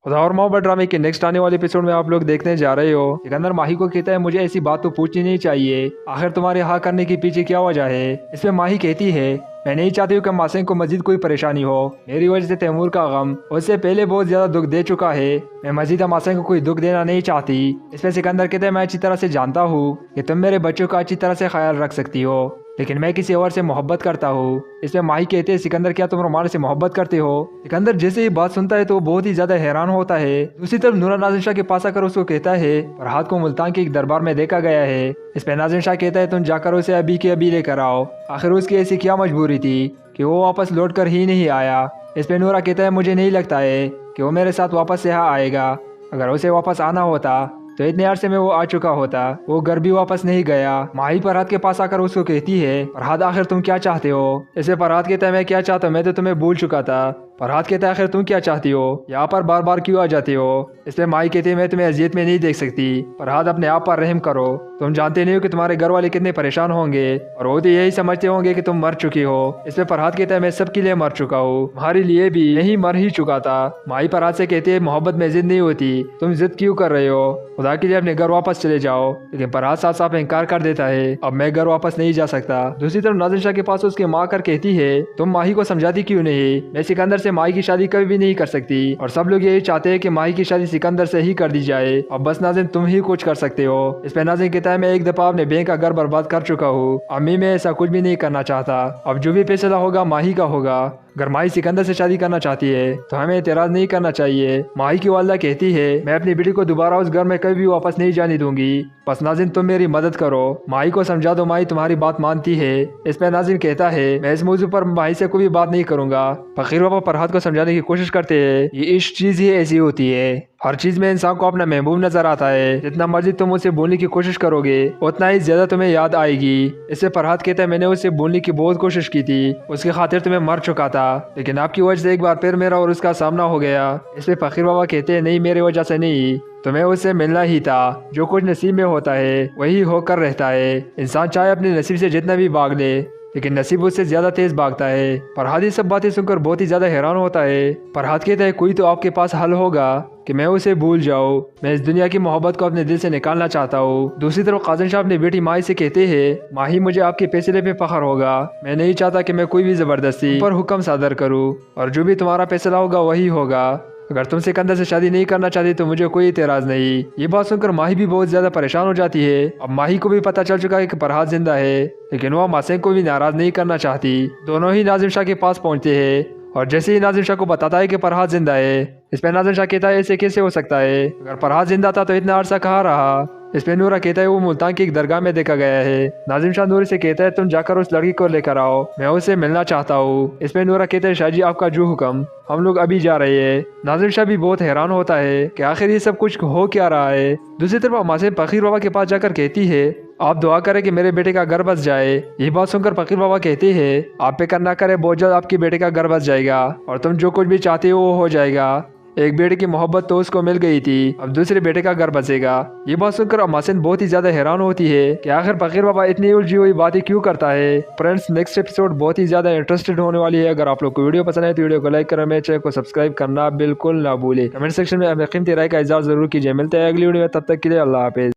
खुदा और मोहब्बत ड्रामे के नेक्स्ट आने वाले एपिसोड में आप लोग देखने जा रहे हो। सिकंदर माही को कहता है मुझे ऐसी बात तो पूछनी नहीं चाहिए, आखिर तुम्हारे हाँ करने के पीछे क्या वजह है। इसमें माही कहती है मैं नहीं चाहती हूँ कि मासूम को मजीद कोई परेशानी हो, मेरी वजह से तैमूर का गम उससे पहले बहुत ज्यादा दुख दे चुका है, मैं मजीद मासूम को कोई दुख देना नहीं चाहती। इसमें सिकंदर कहते हैं मैं अच्छी तरह से जानता हूँ कि तुम मेरे बच्चों का अच्छी तरह से ख्याल रख सकती हो, लेकिन मैं किसी और से मोहब्बत करता हूँ। इसमें माही कहते हैं सिकंदर क्या तुम रोमान से मोहब्बत करते हो। सिकंदर जैसे ही बात सुनता है तो वो बहुत ही ज्यादा हैरान होता है। दूसरी तरफ नूरा नाज़िम शाह के पास आकर उसको कहता है फरहाद को मुल्तान के एक दरबार में देखा गया है। इस पे नाज़िम शाह कहता है तुम जाकर उसे अभी के अभी लेकर आओ, आखिर उसकी ऐसी क्या मजबूरी थी कि वो वापस लौट कर ही नहीं आया। इस पे नूरा कहता है मुझे नहीं लगता है कि वो मेरे साथ वापस यहाँ आएगा, अगर उसे वापस आना होता तो इतने अरसे में वो आ चुका होता, वो घर भी वापस नहीं गया। माही फरहाद के पास आकर उसको कहती है फरहाद आखिर तुम क्या चाहते हो। इसे फरहाद कहता है मैं क्या चाहता हूँ, मैं तो तुम्हें भूल चुका था। फरहाद कहता है आखिर तुम क्या चाहती हो, यहाँ पर बार बार क्यों आ जाती हो। इसलिए माही कहती है मैं तुम्हें अजियत में नहीं देख सकती, फरहाद अपने आप पर रहम करो, तुम जानते नहीं हो कि तुम्हारे घर वाले कितने परेशान होंगे और वो तो यही समझते होंगे कि तुम मर चुकी हो। इसलिए फरहाद कहता है मैं सबके लिए मर चुका हूँ, तुम्हारे लिए भी यही मर ही चुका था। माही फरहाद से कहती है मोहब्बत में जिद नहीं होती, तुम जिद क्यों कर रहे हो, खुदा के लिए अपने घर वापस चले जाओ। लेकिन फरहाद साफ साफ इनकार कर देता है अब मैं घर वापस नहीं जा सकता। दूसरी तरफ नाज़िम शाह के पास उसकी माँ कर कहती है तुम माही को समझाती क्यों नहीं, मैं सिकंदर से माही की शादी कभी भी नहीं कर सकती और सब लोग यही चाहते हैं कि माही की शादी सिकंदर से ही कर दी जाए, अब बस नाज़िम तुम ही कुछ कर सकते हो। इस पे नाज़िम कहता है मैं एक दफा अपने बैंक का घर बर्बाद कर चुका हूँ, अम्मी मैं ऐसा कुछ भी नहीं करना चाहता, अब जो भी फैसला होगा माही का होगा। अगर माही सिकंदर से शादी करना चाहती है तो हमें एतराज नहीं करना चाहिए। माही की वालदा कहती है मैं अपनी बेटी को दोबारा उस घर में कभी भी वापस नहीं जाने दूंगी, बस नाज़िम तुम मेरी मदद करो, माही को समझा दो, माही तुम्हारी बात मानती है। इस पर नाज़िम कहता है मैं इस मौजू पर माही से कोई बात नहीं करूंगा। फकीर बाबा फरहाद को समझाने की कोशिश करते हैं ये इश्क चीज ही ऐसी होती है, हर चीज में इंसान को अपना महबूब नजर आता है, जितना मर्जी तुम उसे बोलने की कोशिश करोगे उतना ही ज्यादा तुम्हें याद आएगी। इससे फरहाद कहता है मैंने उसे बोलने की बहुत कोशिश की थी, उसकी खातिर तुम्हें मर चुका था, लेकिन आपकी वजह से एक बार फिर मेरा और उसका सामना हो गया। इसलिए फकीर बाबा कहते हैं नहीं मेरी वजह से नहीं, तुम्हें उससे मिलना ही था, जो कुछ नसीब में होता है वही होकर रहता है। इंसान चाहे अपने नसीब से जितना भी भाग ले लेकिन नसीब उससे ज्यादा तेज भागता है। फरहाद ये सब बातें सुनकर बहुत ही ज्यादा हैरान होता है। फरहाद कहता है कोई तो आपके पास हल होगा कि मैं उसे भूल जाऊं, मैं इस दुनिया की मोहब्बत को अपने दिल से निकालना चाहता हूँ। दूसरी तरफ काज़िम शाह अपनी बेटी माही से कहते हैं माही मुझे आपके फैसले पे फख्र होगा, मैं नहीं चाहता कि मैं कोई भी जबरदस्ती पर हुक्म सादर करूँ और जो भी तुम्हारा फैसला होगा वही होगा, अगर तुम सिकंदर से शादी नहीं करना चाहती तो मुझे कोई एतराज नहीं। ये बात सुनकर माही भी बहुत ज्यादा परेशान हो जाती है। अब माही को भी पता चल चुका है कि फरहाद जिंदा है, लेकिन वह मासूम को भी नाराज नहीं करना चाहती। दोनों ही नाज़िम शाह के पास पहुंचते हैं और जैसे ही नाज़िम शाह को बताता है कि फरहाद जिंदा है, इस पर नाज़िम शाह कहता है ऐसे कैसे हो सकता है, अगर फरहाद जिंदा था तो इतना अरसा कहाँ रहा। इस पे नूरा कहता है वो मुल्तान की एक दरगाह में देखा गया है। नाज़िम शाह नूर से कहता है तुम जाकर उस लड़की को लेकर आओ, मैं उससे मिलना चाहता हूँ। इस पे नूरा कहता है शाह जी आपका जो हुक्म, हम लोग अभी जा रहे हैं। नाज़िम शाह भी बहुत हैरान होता है कि आखिर ये सब कुछ हो क्या रहा है। दूसरी तरफ मासूम फकीर बाबा के पास जाकर कहती है आप दुआ करें कि मेरे बेटे का घर बस जाए। ये बात सुनकर फकीर बाबा कहते हैं आप पे करना करे बहुत जल्द आपके बेटे का घर बस जाएगा और तुम जो कुछ भी चाहते हो वो हो जाएगा। एक बेटे की मोहब्बत तो उसको मिल गई थी, अब दूसरे बेटे का घर बसेगा। ये बात सुनकर अमासिन बहुत ही ज्यादा हैरान होती है कि आखिर फकीर बाबा इतनी उलझी हुई बातें क्यों करता है। फ्रेंड्स नेक्स्ट एपिसोड बहुत ही ज्यादा इंटरेस्टेड होने वाली है। अगर आप लोग को वीडियो पसंद है तो वीडियो को लाइक करें, मेरे चैनल को सब्सक्राइब करना बिल्कुल ना भूले। कमेंट सेक्शन में अपने कीमती राय का इज़हार जरूर कीजिए। मिलते हैं अगली वीडियो में, तब तक के लिए अल्लाह हाफिज़।